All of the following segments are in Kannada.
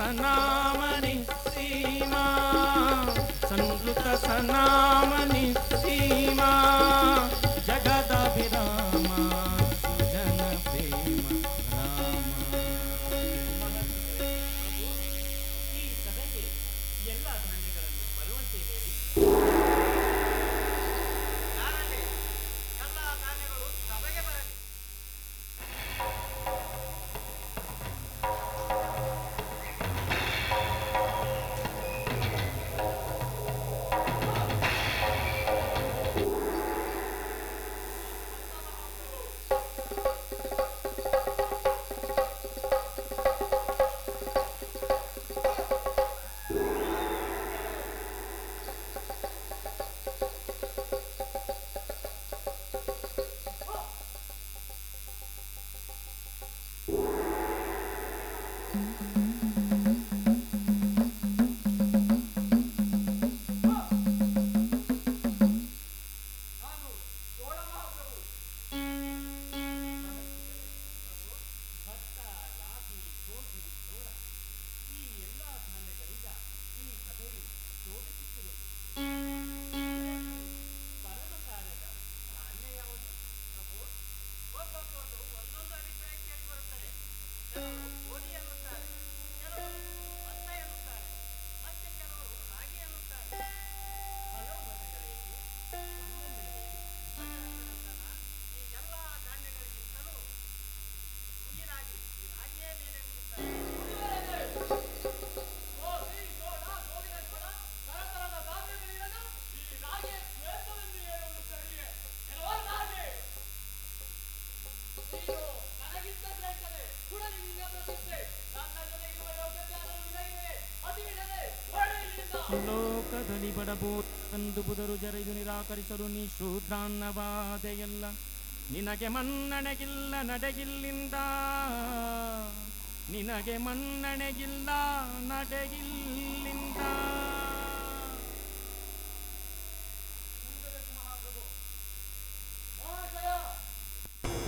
ಸನಾಮನಿ ಸೀಮಾ ಸಂಸ್ಕೃತ ಸನಾಮನಿ ಸೀಮಾ ಜಗದ ವಿರಾಮ ಸುಜನ ಪ್ರೇಮ ರಾಮ. ಈ ಸಭೆಗೆ ಎಲ್ಲ ಧಾನ್ಯಗಳನ್ನು ಬರುವಂತೆ ಹೇಳಿ. ಎಲ್ಲ ಧಾನ್ಯಗಳು ಸಭೆಗೆ ಬರಲಿ. ಲೋಕದಲ್ಲಿ ಬಡಬೋದಂದು ಬುಧರು ಜರಿದು ನಿರಾಕರಿಸಲು ನೀ ಶೂದ್ರಾನ್ನವಾದೆಯಲ್ಲ. ನಿನಗೆ ಮನ್ನಣೆಗಿಲ್ಲ ನಡೆಗಿಲ್ಲಿಂದ, ನಿನಗೆ ಮನ್ನಣೆಗಿಲ್ಲ ನಡೆಗಿಲ್ಲಿಂದ.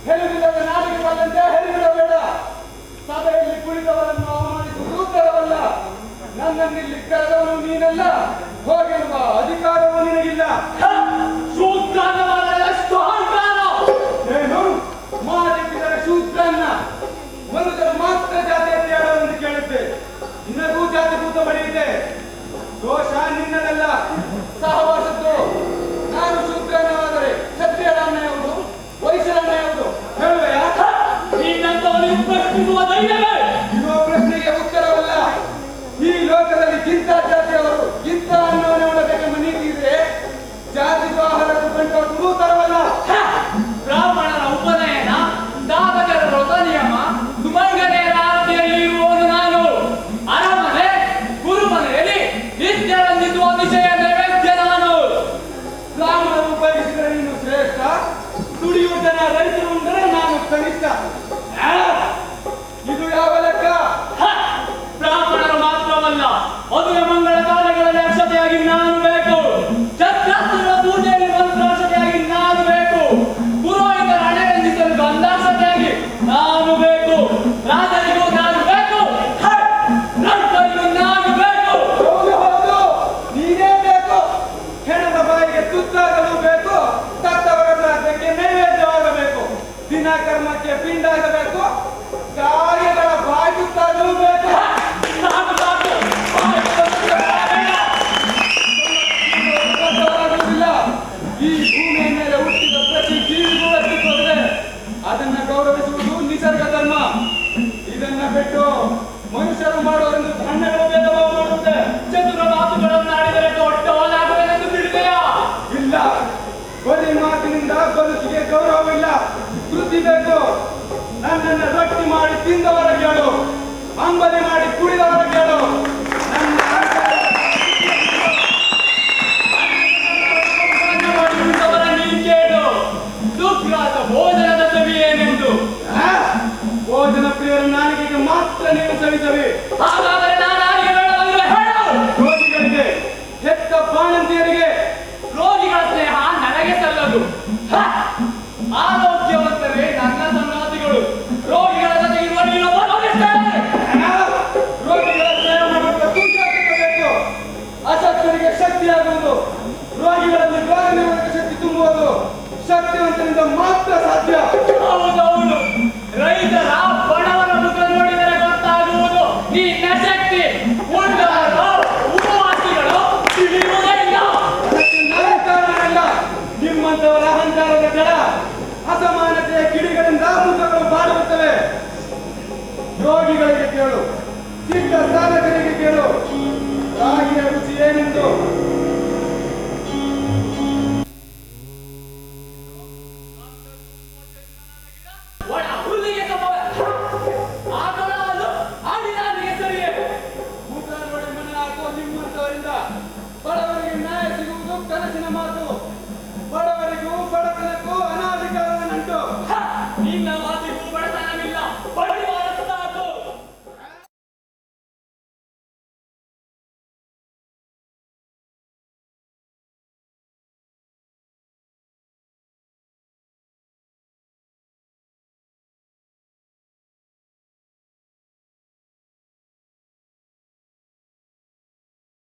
ಹೆಲುವಿಲ್ಲದ ನಾಡಿಗೆ ಬಂದಂತೆ ಹೆಲಿಬಿಡಬೇಡ. ಸಭೆಯಲ್ಲಿ ಕುಳಿತವರನ್ನು ಅವಮಾನಿಸುವುದು ಉತ್ತರವಲ್ಲ. ನನ್ನನ್ನಿಲ್ಲಿ ಕರೆದವನು ನೀನಲ್ಲ, ಹೋಗೆನ್ನುವ ಅಧಿಕಾರವೂ ನಿನಗಿಲ್ಲ. ಏನು ಮಾತಿದ್ದರ ಶೂದ್ರನ್ನ ಮನುಷ್ಯರು ಮಾತ್ರ ಜಾತಿ ಅಂತ ಹೇಳೋದನ್ನು ಕೇಳಿದ್ದೆ. ನಿನಗೂ ಜಾತಿ ಭೂತ ಬಳಿಯಿದೆ. ದೋಷ ನಿನ್ನದಲ್ಲ, ಸಹವಾಸದ್ದು. ನಾನು ಶೂದ್ರನಾದರೆ ಕ್ಷತ್ರಿಯರನ್ನ ಯಾವುದು, ವೈಶ್ಯರನ್ನ ಯಾವುದು ಹೇಳುವೆಯಾ? ಇರುವ ಪ್ರಶ್ನೆಗೆ ಉತ್ತರವಲ್ಲ. ಈ ಲೋಕದಲ್ಲಿ ಇಂಥ ಜಾತಿಯವರು ಇಂಥ ಅನ್ನವನ್ನೇ ಉಣಬೇಕೆಂಬ ನೀತಿ ಇದ್ರೆ ಜಾತಿ ಆಹಾರಕ್ಕೂ ಕಂಡು ತರವಲ್ಲ. ಬ್ರಾಹ್ಮಣರ ಉಪನಯನ, ದಾವಕರ ವ್ರತ ನಿಯಮ, ಸುಮಂಗಲೆಯರ ಆರತಿಯಲ್ಲಿ ಇರುವುದು ನಾನು. ಅರಮನೆ ಗುರುಮನೆಯಲ್ಲಿ ನಿತ್ಯ ವಂದಿಸುವ ವಿಷಯ ನೈವೇದ್ಯ ನಾನು. ಬ್ರಾಹ್ಮಣರು ಉಪಯೋಗಿಸಿದರೆ ನೀನು ಶ್ರೇಷ್ಠ, ದುಡಿಯುವ ಜನ ರೈತರು ಉಂದರೆ ನಾನು ಕನಿಷ್ಠ. ಇದು ಯಾವ ಲೆಕ್ಕ? ಬ್ರಾಹ್ಮಣರು ಮಾತ್ರವಲ್ಲ, ಮದುವೆ ಮಂಗಳ ಕಾರ್ಯಗಳಲ್ಲಿ ಅಕ್ಷತೆಯಾಗಿ ನಾನು ಬೇಕು. ಛತ್ರಾಸ್ತ್ರ ಪೂಜೆಯಲ್ಲಿ ಮಂತ್ರಾಕ್ಷತೆಯಾಗಿ ನಾನು ಬೇಕು. ಪುರೋಹಿತರ ಹಣೆಯಂದಿಸಲು ಗಂಧಾಕ್ಷತೆಯಾಗಿ ನಾನು ಬೇಕು. ರಾಜರಿಗೂ ನಾನು ಬೇಕು, ರೈತರಿಗೂ ನಾನು ಬೇಕು. ಹೌದು ಹೌದು, ನೀನೇ ಬೇಕು. ಹೆಣದ ಬಾಯಿಗೆ ತುತ್ತಾಗಲು ಬೇಕು, ತತ್ತವರ ಶ್ರಾದ್ದಕ್ಕೆ ನೈವೇದ್ಯವಾಗಬೇಕು, ದಿನ ಕರ್ಮಕ್ಕೆ ಪಿಂಡಾಗಬೇಕು, ಕಾರ್ಯಗಳ ಬಾಯಿ ತುತ್ತಾಗಲು ಬೇಕು. ಈ ಭೂಮಿಯ ಮೇಲೆ ಹುಟ್ಟಿದ ಪ್ರತಿ ಜೀವಿಗೂ ಅಸ್ತಿತ್ವವಿದೆ. ಅದನ್ನ ಗೌರವಿಸುವುದು ನಿಸರ್ಗ ಧರ್ಮ. ಇದನ್ನ ಬಿಟ್ಟು ಮನುಷ್ಯರು ಮಾಡೋರೆಂದು ಸಣ್ಣಗಳು ಭೇದ ಭಾವ ಮಾಡುತ್ತೆ. ಚತುರ ಮಾತುಗಳನ್ನು ಆಡಿದರೆ ದೊಡ್ಡವನಾಗುವೆನೆಂದು ತಿಳಿದೆಯಾ? ಇಲ್ಲ, ಬರೀ ಮಾತಿನಿಂದ ಬದುಕಿಗೆ ಗೌರವವಿಲ್ಲ, ಕೃತಿ ಬೇಕು. ನನ್ನನ್ನು ರೊಟ್ಟಿ ಮಾಡಿ ತಿಂದವರ ಕೇಳು, ಅಂಬಲಿ ಮಾಡಿ ಕುಡಿ